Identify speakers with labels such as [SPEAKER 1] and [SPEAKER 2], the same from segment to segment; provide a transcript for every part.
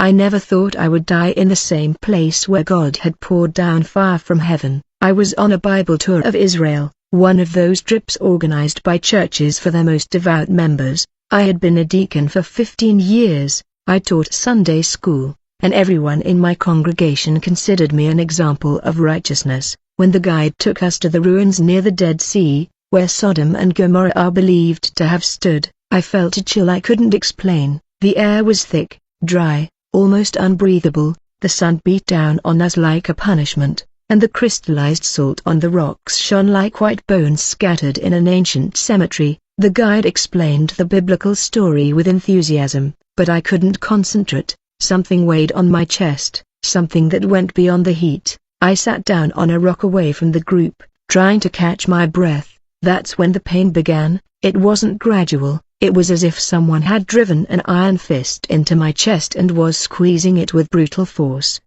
[SPEAKER 1] I never thought I would die in the same place where God had poured down fire from heaven. I was on a Bible tour of Israel, one of those trips organized by churches for their most devout members. I had been a deacon for 15 years, I taught Sunday school, and everyone in my congregation considered me an example of righteousness. When the guide took us to the ruins near the Dead Sea, where Sodom and Gomorrah are believed to have stood, I felt a chill I couldn't explain. The air was thick, dry, almost unbreathable, the sun beat down on us like a punishment, and the crystallized salt on the rocks shone like white bones scattered in an ancient cemetery. The guide explained the biblical story with enthusiasm, but I couldn't concentrate. Something weighed on my chest, something that went beyond the heat. I sat down on a rock away from the group, trying to catch my breath. That's when the pain began. It wasn't gradual, it was as if someone had driven an iron fist into my chest and was squeezing it with brutal force.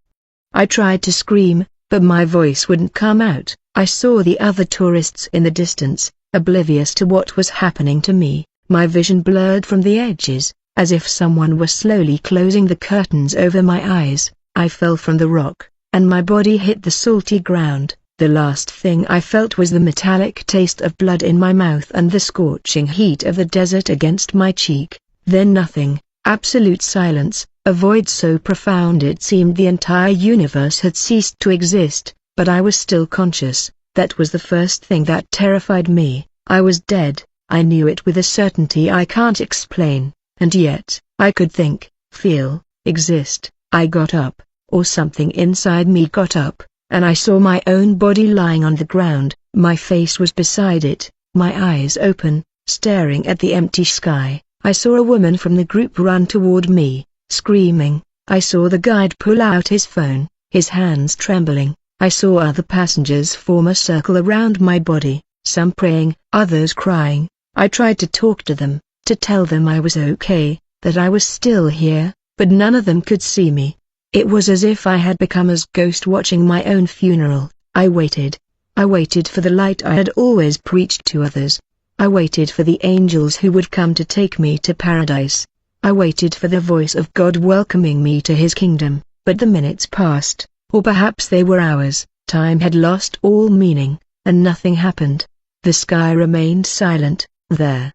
[SPEAKER 1] I tried to scream, but my voice wouldn't come out. I saw the other tourists in the distance, oblivious to what was happening to me. My vision blurred from the edges, as if someone were slowly closing the curtains over my eyes. I fell from the rock, and my body hit the salty ground. The last thing I felt was the metallic taste of blood in my mouth and the scorching heat of the desert against my cheek. Then nothing, absolute silence, a void so profound it seemed the entire universe had ceased to exist, but I was still conscious. That was the first thing that terrified me. I was dead. I knew it with a certainty I can't explain, and yet, I could think, feel, exist. I got up, or something inside me got up, and I saw my own body lying on the ground. My face was beside it, my eyes open, staring at the empty sky. I saw a woman from the group run toward me, screaming. I saw the guide pull out his phone, his hands trembling. I saw other passengers form a circle around my body, some praying, others crying. I tried to talk to them, to tell them I was okay, that I was still here, but none of them could see me. It was as if I had become a ghost watching my own funeral. I waited. I waited for the light I had always preached to others. I waited for the angels who would come to take me to paradise. I waited for the voice of God welcoming me to his kingdom, but the minutes passed, or perhaps they were hours. Time had lost all meaning, and nothing happened. The sky remained silent, there.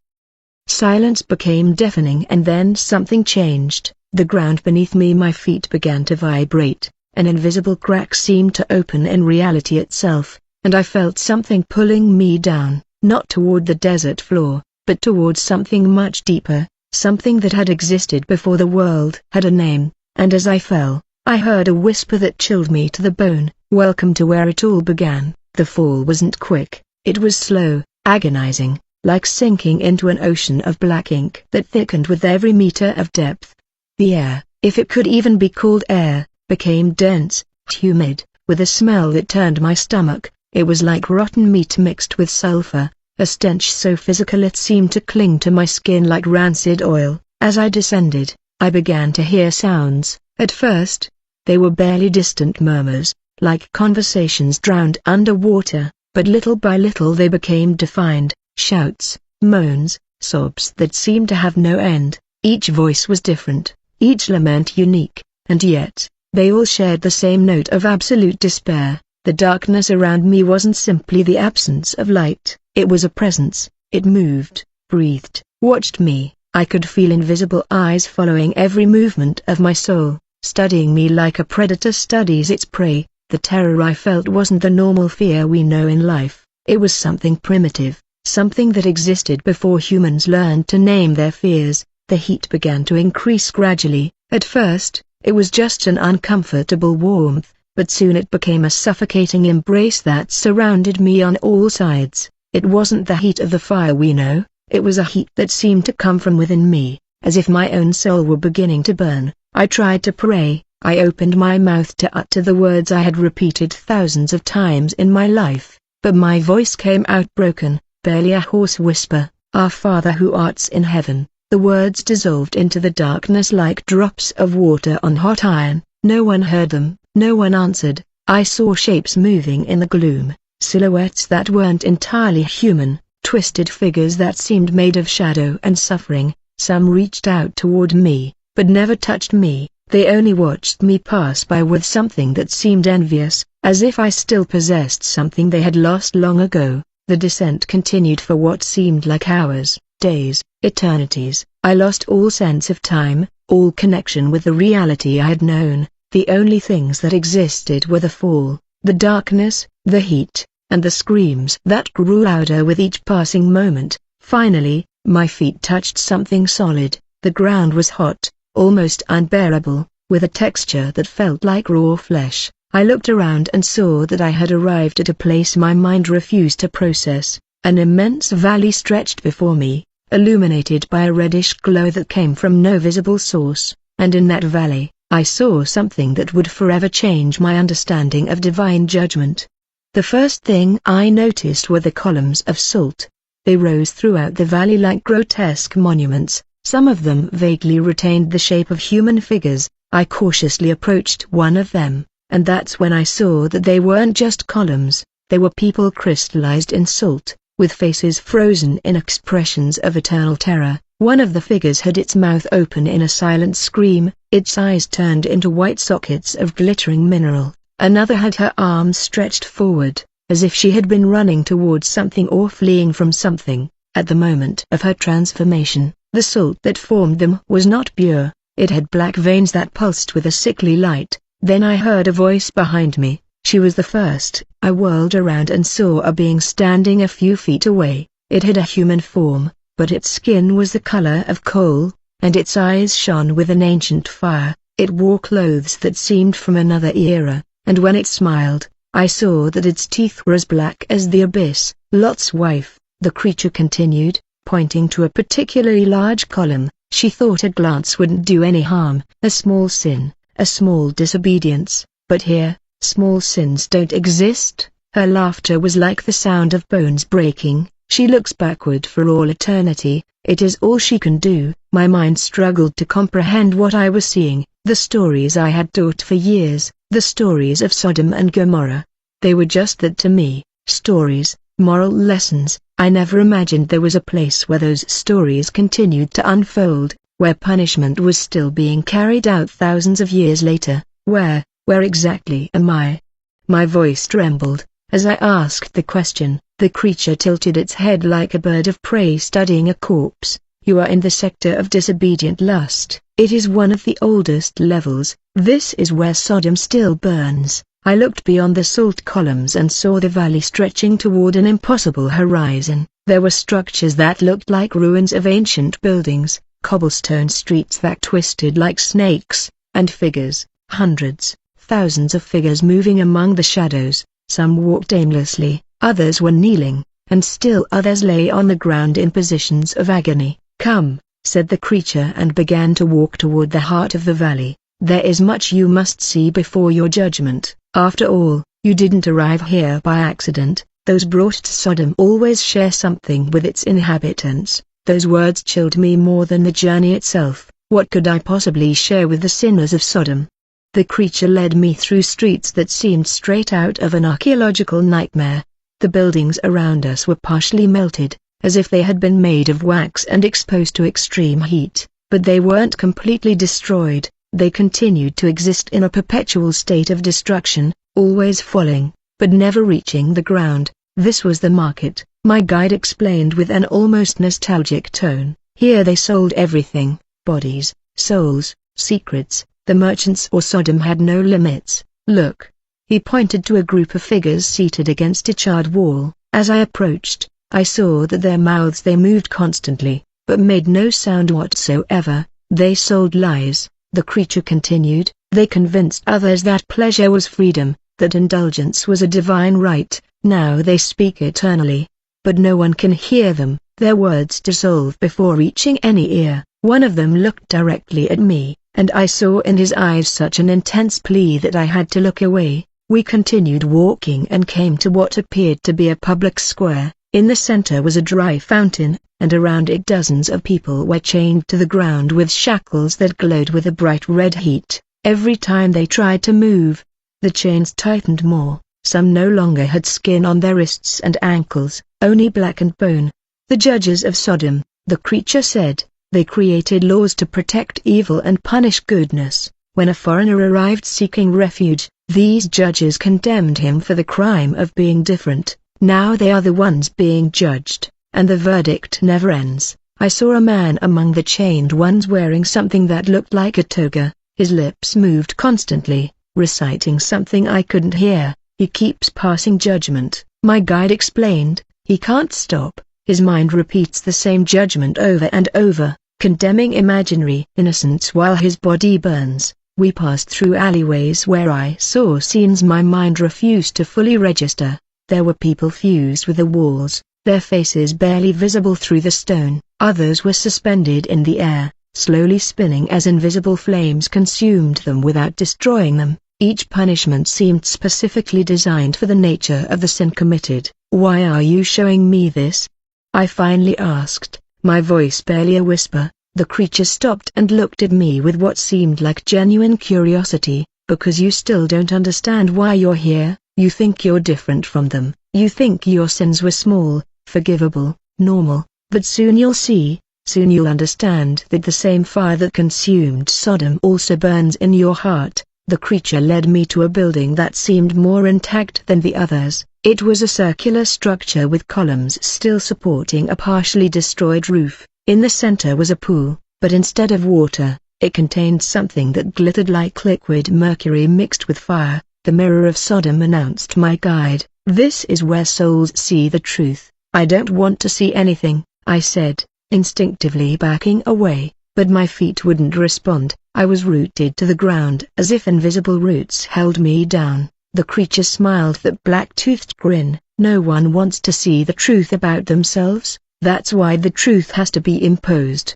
[SPEAKER 1] Silence became deafening, and then something changed. The ground beneath me, my feet began to vibrate. An invisible crack seemed to open in reality itself, and I felt something pulling me down, not toward the desert floor, but toward something much deeper, something that had existed before the world had a name. And as I fell, I heard a whisper that chilled me to the bone. Welcome to where it all began. The fall wasn't quick, it was slow, agonizing, like sinking into an ocean of black ink that thickened with every meter of depth. The air, if it could even be called air, became dense, humid, with a smell that turned my stomach. It was like rotten meat mixed with sulfur, a stench so physical it seemed to cling to my skin like rancid oil. As I descended, I began to hear sounds. At first, they were barely distant murmurs, like conversations drowned under water, but little by little they became defined, shouts, moans, sobs that seemed to have no end. Each voice was different, each lament unique, and yet, they all shared the same note of absolute despair. The darkness around me wasn't simply the absence of light, it was a presence. It moved, breathed, watched me. I could feel invisible eyes following every movement of my soul, studying me like a predator studies its prey. The terror I felt wasn't the normal fear we know in life. It was something primitive, something that existed before humans learned to name their fears. The heat began to increase gradually. At first, it was just an uncomfortable warmth, but soon it became a suffocating embrace that surrounded me on all sides. It wasn't the heat of the fire we know, it was a heat that seemed to come from within me, as if my own soul were beginning to burn. I tried to pray. I opened my mouth to utter the words I had repeated thousands of times in my life, but my voice came out broken, barely a hoarse whisper. Our Father who art in heaven. The words dissolved into the darkness like drops of water on hot iron. No one heard them, no one answered. I saw shapes moving in the gloom, silhouettes that weren't entirely human, twisted figures that seemed made of shadow and suffering. Some reached out toward me, but never touched me. They only watched me pass by with something that seemed envious, as if I still possessed something they had lost long ago. The descent continued for what seemed like hours, days, eternities. I lost all sense of time, all connection with the reality I had known. The only things that existed were the fall, the darkness, the heat, and the screams that grew louder with each passing moment. Finally, my feet touched something solid. The ground was hot, almost unbearable, with a texture that felt like raw flesh. I looked around and saw that I had arrived at a place my mind refused to process. An immense valley stretched before me, illuminated by a reddish glow that came from no visible source, and in that valley, I saw something that would forever change my understanding of divine judgment. The first thing I noticed were the columns of salt. They rose throughout the valley like grotesque monuments. Some of them vaguely retained the shape of human figures. I cautiously approached one of them, and that's when I saw that they weren't just columns, they were people crystallized in salt, with faces frozen in expressions of eternal terror. One of the figures had its mouth open in a silent scream, its eyes turned into white sockets of glittering mineral. Another had her arms stretched forward, as if she had been running towards something or fleeing from something. At the moment of her transformation, the salt that formed them was not pure, it had black veins that pulsed with a sickly light. Then I heard a voice behind me. She was the first. I whirled around and saw a being standing a few feet away. It had a human form, but its skin was the color of coal, and its eyes shone with an ancient fire. It wore clothes that seemed from another era, and when it smiled, I saw that its teeth were as black as the abyss. Lot's wife, the creature continued, pointing to a particularly large column. She thought a glance wouldn't do any harm, a small sin, a small disobedience, but here, small sins don't exist. Her laughter was like the sound of bones breaking. She looks backward for all eternity, it is all she can do. My mind struggled to comprehend what I was seeing, the stories I had taught for years, the stories of Sodom and Gomorrah. They were just that to me, stories, moral lessons. I never imagined there was a place where those stories continued to unfold, where punishment was still being carried out thousands of years later. Where exactly am I? My voice trembled as I asked the question. The creature tilted its head like a bird of prey studying a corpse. You are in the sector of disobedient lust. It is one of the oldest levels. This is where Sodom still burns. I looked beyond the salt columns and saw the valley stretching toward an impossible horizon. There were structures that looked like ruins of ancient buildings, cobblestone streets that twisted like snakes, and figures, hundreds, thousands of figures moving among the shadows. Some walked aimlessly, others were kneeling, and still others lay on the ground in positions of agony. Come, said the creature and began to walk toward the heart of the valley. There is much you must see before your judgment. After all, you didn't arrive here by accident. Those brought to Sodom always share something with its inhabitants. Those words chilled me more than the journey itself. What could I possibly share with the sinners of Sodom? The creature led me through streets that seemed straight out of an archaeological nightmare. The buildings around us were partially melted, as if they had been made of wax and exposed to extreme heat, but they weren't completely destroyed. They continued to exist in a perpetual state of destruction, always falling, but never reaching the ground. This was the market, my guide explained with an almost nostalgic tone. Here they sold everything, bodies, souls, secrets. The merchants of Sodom had no limits. Look. He pointed to a group of figures seated against a charred wall. As I approached, I saw that their mouths they moved constantly, but made no sound whatsoever. They sold lies. The creature continued. They convinced others that pleasure was freedom, that indulgence was a divine right. Now they speak eternally, but no one can hear them. Their words dissolve before reaching any ear. One of them looked directly at me, and I saw in his eyes such an intense plea that I had to look away. We continued walking and came to what appeared to be a public square. In the center was a dry fountain, and around it dozens of people were chained to the ground with shackles that glowed with a bright red heat. Every time they tried to move, the chains tightened more. Some no longer had skin on their wrists and ankles, only blackened bone. The judges of Sodom, the creature said, they created laws to protect evil and punish goodness. When a foreigner arrived seeking refuge, these judges condemned him for the crime of being different. Now they are the ones being judged, and the verdict never ends. I saw a man among the chained ones wearing something that looked like a toga. His lips moved constantly, reciting something I couldn't hear. He keeps passing judgment, my guide explained. He can't stop. His mind repeats the same judgment over and over, condemning imaginary innocence while his body burns. We passed through alleyways where I saw scenes my mind refused to fully register. There were people fused with the walls, their faces barely visible through the stone. Others were suspended in the air, slowly spinning as invisible flames consumed them without destroying them. Each punishment seemed specifically designed for the nature of the sin committed. "Why are you showing me this?" I finally asked, my voice barely a whisper. The creature stopped and looked at me with what seemed like genuine curiosity. "Because you still don't understand why you're here. You think you're different from them. You think your sins were small, forgivable, normal. But soon you'll see, soon you'll understand that the same fire that consumed Sodom also burns in your heart." The creature led me to a building that seemed more intact than the others. It was a circular structure with columns still supporting a partially destroyed roof. In the center was a pool, but instead of water, it contained something that glittered like liquid mercury mixed with fire. "The mirror of Sodom," announced my guide. "This is where souls see the truth." "I don't want to see anything," I said, instinctively backing away, but my feet wouldn't respond. I was rooted to the ground as if invisible roots held me down. The creature smiled that black-toothed grin. "No one wants to see the truth about themselves, that's why the truth has to be imposed."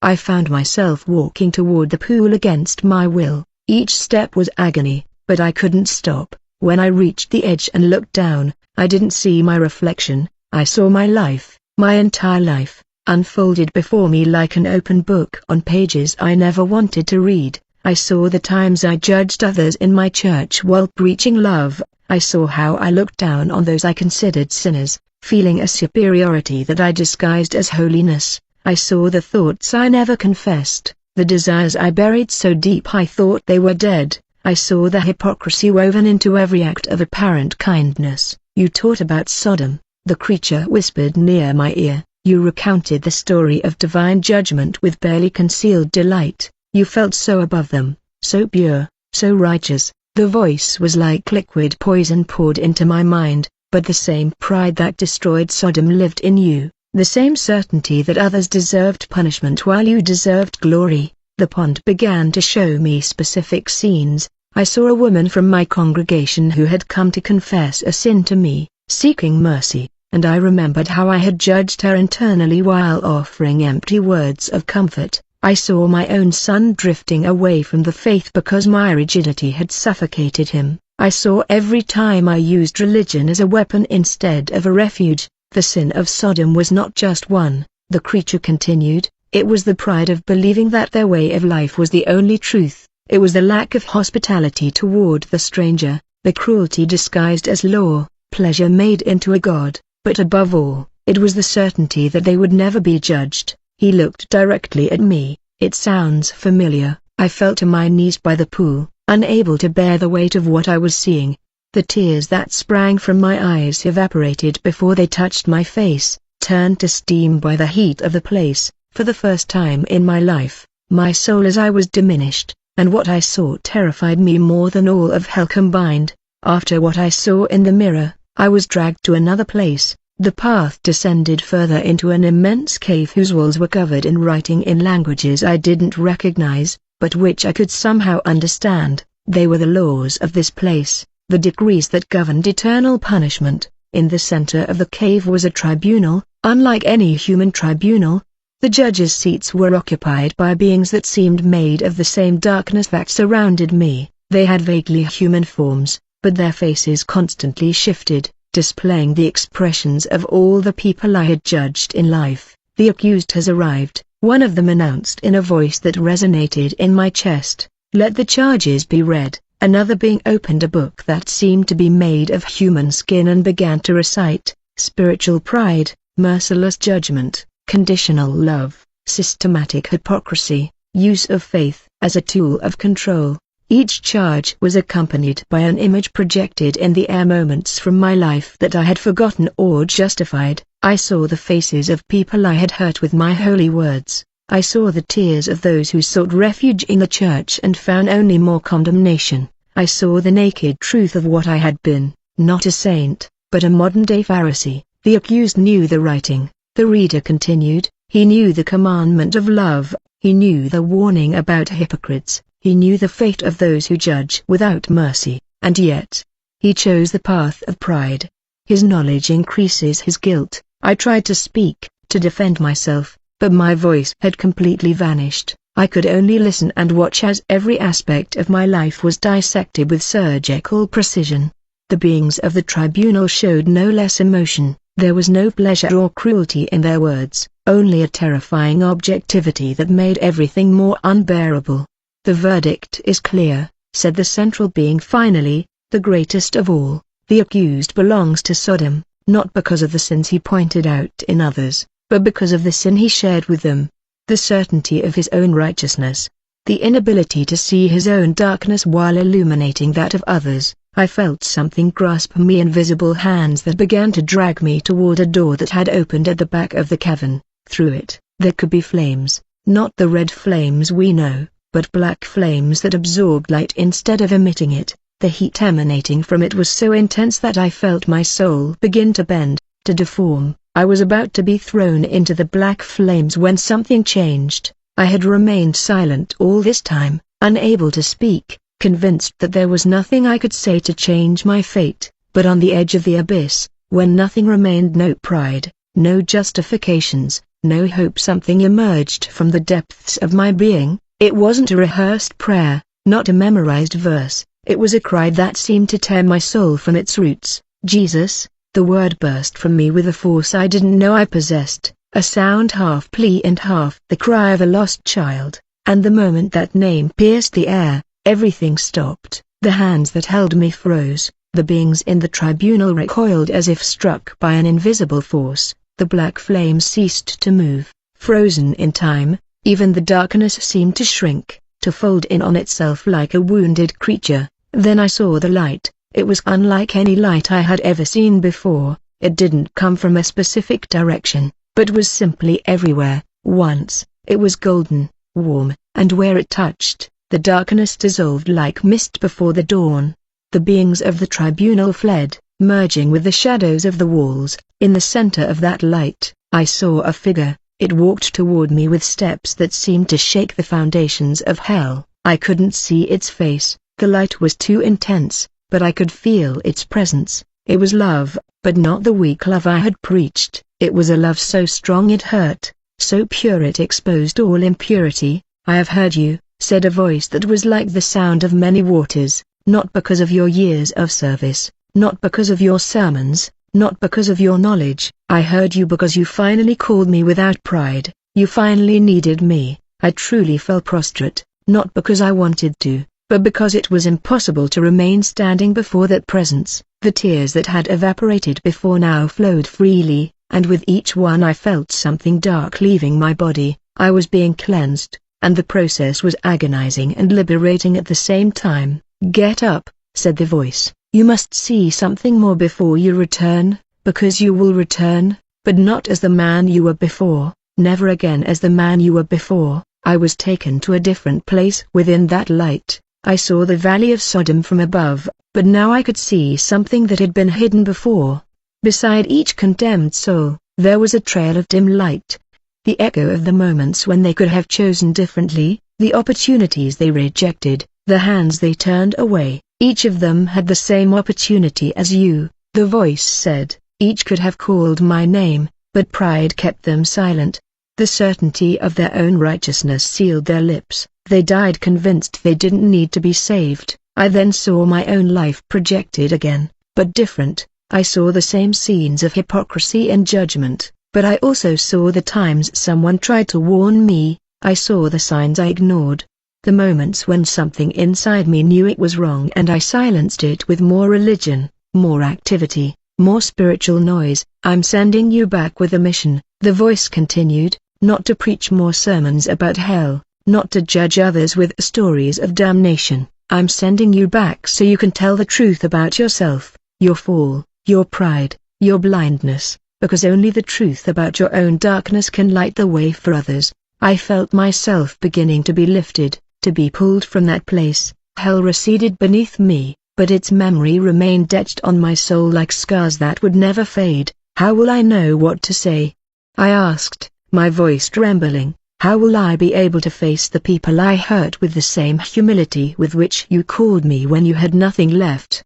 [SPEAKER 1] I found myself walking toward the pool against my will. Each step was agony, but I couldn't stop. When I reached the edge and looked down, I didn't see my reflection. I saw my life, my entire life, unfolded before me like an open book on pages I never wanted to read. I saw the times I judged others in my church while preaching love. I saw how I looked down on those I considered sinners, feeling a superiority that I disguised as holiness. I saw the thoughts I never confessed, the desires I buried so deep I thought they were dead. I saw the hypocrisy woven into every act of apparent kindness. "You taught about Sodom," the creature whispered near my ear. "You recounted the story of divine judgment with barely concealed delight. You felt so above them, so pure, so righteous." The voice was like liquid poison poured into my mind, but the same pride that destroyed Sodom lived in you, the same certainty that others deserved punishment while you deserved glory. The pond began to show me specific scenes. I saw a woman from my congregation who had come to confess a sin to me, seeking mercy, and I remembered how I had judged her internally while offering empty words of comfort. I saw my own son drifting away from the faith because my rigidity had suffocated him. I saw every time I used religion as a weapon instead of a refuge. The sin of Sodom was not just one, the creature continued, it was the pride of believing that their way of life was the only truth. It was the lack of hospitality toward the stranger, the cruelty disguised as law, pleasure made into a god, but above all, it was the certainty that they would never be judged. He looked directly at me. "It sounds familiar." I fell to my knees by the pool, unable to bear the weight of what I was seeing. The tears that sprang from my eyes evaporated before they touched my face, turned to steam by the heat of the place. For the first time in my life, my soul as I was diminished, and what I saw terrified me more than all of hell combined. After what I saw in the mirror, I was dragged to another place. The path descended further into an immense cave whose walls were covered in writing in languages I didn't recognize, but which I could somehow understand. They were the laws of this place, the decrees that governed eternal punishment. In the center of the cave was a tribunal, unlike any human tribunal. The judges' seats were occupied by beings that seemed made of the same darkness that surrounded me. They had vaguely human forms, but their faces constantly shifted, displaying the expressions of all the people I had judged in life. "The accused has arrived," one of them announced in a voice that resonated in my chest. "Let the charges be read." Another being opened a book that seemed to be made of human skin and began to recite: "Spiritual pride, merciless judgment, conditional love, systematic hypocrisy, use of faith, as a tool of control. Each charge was accompanied by an image projected in the air, moments from my life that I had forgotten or justified. I saw the faces of people I had hurt with my holy words. I saw the tears of those who sought refuge in the church and found only more condemnation. I saw the naked truth of what I had been, not a saint, but a modern-day Pharisee. The accused knew the writing, the reader continued. He knew the commandment of love, he knew the warning about hypocrites, he knew the fate of those who judge without mercy, and yet, he chose the path of pride. His knowledge increases his guilt. I tried to speak, to defend myself, but my voice had completely vanished. I could only listen and watch as every aspect of my life was dissected with surgical precision. The beings of the tribunal showed no less emotion. There was no pleasure or cruelty in their words, only a terrifying objectivity that made everything more unbearable. "The verdict is clear," said the central being finally, "the greatest of all. The accused belongs to Sodom, not because of the sins he pointed out in others, but because of the sin he shared with them. The certainty of his own righteousness, the inability to see his own darkness while illuminating that of others." I felt something grasp me, invisible hands that began to drag me toward a door that had opened at the back of the cavern. Through it, there could be flames, not the red flames we know, but black flames that absorbed light instead of emitting it. The heat emanating from it was so intense that I felt my soul begin to bend, to deform. I was about to be thrown into the black flames when something changed. I had remained silent all this time, unable to speak, convinced that there was nothing I could say to change my fate, but on the edge of the abyss, when nothing remained, no pride, no justifications, no hope, something emerged from the depths of my being. It wasn't a rehearsed prayer, not a memorized verse, it was a cry that seemed to tear my soul from its roots. "Jesus," the word burst from me with a force I didn't know I possessed, a sound half plea and half the cry of a lost child, and the moment that name pierced the air, everything stopped. The hands that held me froze, the beings in the tribunal recoiled as if struck by an invisible force, the black flames ceased to move, frozen in time. Even the darkness seemed to shrink, to fold in on itself like a wounded creature. Then I saw the light. It was unlike any light I had ever seen before. It didn't come from a specific direction, but was simply everywhere. Once, it was golden, warm, and where it touched, the darkness dissolved like mist before the dawn. The beings of the tribunal fled, merging with the shadows of the walls. In the center of that light, I saw a figure. It walked toward me with steps that seemed to shake the foundations of hell. I couldn't see its face, the light was too intense, but I could feel its presence. It was love, but not the weak love I had preached. It was a love so strong it hurt, so pure it exposed all impurity. "I have heard you," said a voice that was like the sound of many waters, "not because of your years of service, not because of your sermons, not because of your knowledge. I heard you because you finally called me without pride. You finally needed me." I truly fell prostrate, not because I wanted to, but because it was impossible to remain standing before that presence. The tears that had evaporated before now flowed freely, and with each one I felt something dark leaving my body. I was being cleansed, and the process was agonizing and liberating at the same time. "Get up," said the voice. "You must see something more before you return, because you will return, but not as the man you were before, never again as the man you were before." I was taken to a different place within that light. I saw the valley of Sodom from above, but now I could see something that had been hidden before. Beside each condemned soul, there was a trail of dim light. The echo of the moments when they could have chosen differently, the opportunities they rejected, the hands they turned away. Each of them had the same opportunity as you, the voice said. Each could have called my name, but pride kept them silent. The certainty of their own righteousness sealed their lips. They died convinced they didn't need to be saved. I then saw my own life projected again, but different. I saw the same scenes of hypocrisy and judgment, but I also saw the times someone tried to warn me. I saw the signs I ignored. The moments when something inside me knew it was wrong and I silenced it with more religion, more activity, more spiritual noise. "I'm sending you back with a mission," the voice continued, "not to preach more sermons about hell, not to judge others with stories of damnation. I'm sending you back so you can tell the truth about yourself, your fall, your pride, your blindness, because only the truth about your own darkness can light the way for others. I felt myself beginning to be lifted, to be pulled from that place. Hell receded beneath me, but its memory remained etched on my soul like scars that would never fade. How will I know what to say? I asked, my voice trembling. How will I be able to face the people I hurt with the same humility with which you called me when you had nothing left?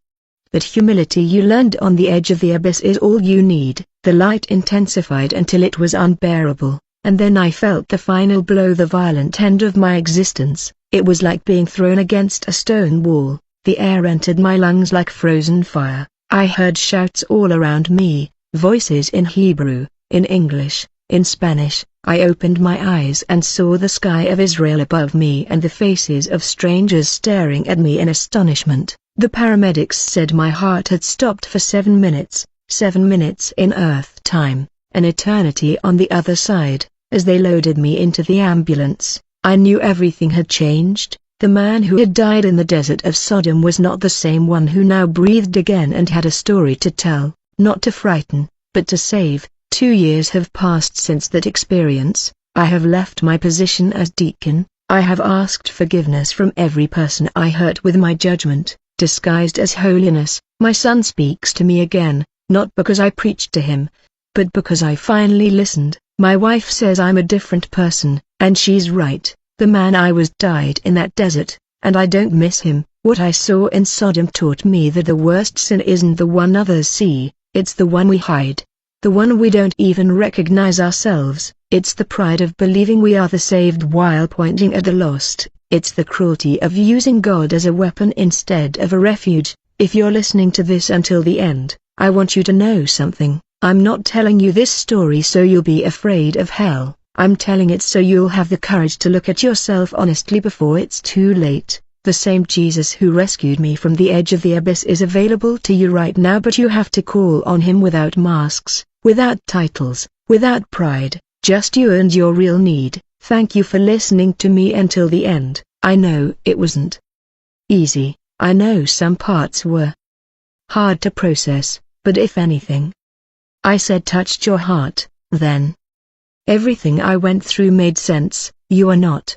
[SPEAKER 1] That humility you learned on the edge of the abyss is all you need. The light intensified until it was unbearable, and then I felt the final blow, the violent end of my existence. It was like being thrown against a stone wall. The air entered my lungs like frozen fire. I heard shouts all around me, voices in Hebrew, in English, in Spanish. I opened my eyes and saw the sky of Israel above me and the faces of strangers staring at me in astonishment. The paramedics said my heart had stopped for 7 minutes, 7 minutes in Earth time, an eternity on the other side. As they loaded me into the ambulance, I knew everything had changed. The man who had died in the desert of Sodom was not the same one who now breathed again and had a story to tell, not to frighten, but to save. 2 years have passed since that experience. I have left my position as deacon. I have asked forgiveness from every person I hurt with my judgment, disguised as holiness. My son speaks to me again, not because I preached to him, but because I finally listened. My wife says I'm a different person, and she's right. The man I was died in that desert, and I don't miss him. What I saw in Sodom taught me that the worst sin isn't the one others see, it's the one we hide. The one we don't even recognize ourselves. It's the pride of believing we are the saved while pointing at the lost. It's the cruelty of using God as a weapon instead of a refuge. If you're listening to this until the end, I want you to know something. I'm not telling you this story so you'll be afraid of hell. I'm telling it so you'll have the courage to look at yourself honestly before it's too late. The same Jesus who rescued me from the edge of the abyss is available to you right now, but you have to call on him without masks, without titles, without pride, just you and your real need. Thank you for listening to me until the end. I know it wasn't easy. I know some parts were hard to process, but if anything I said touched your heart, then everything I went through made sense. You are not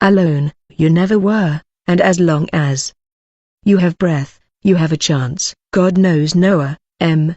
[SPEAKER 1] alone, you never were, and as long as you have breath, you have a chance. God knows Noah, M.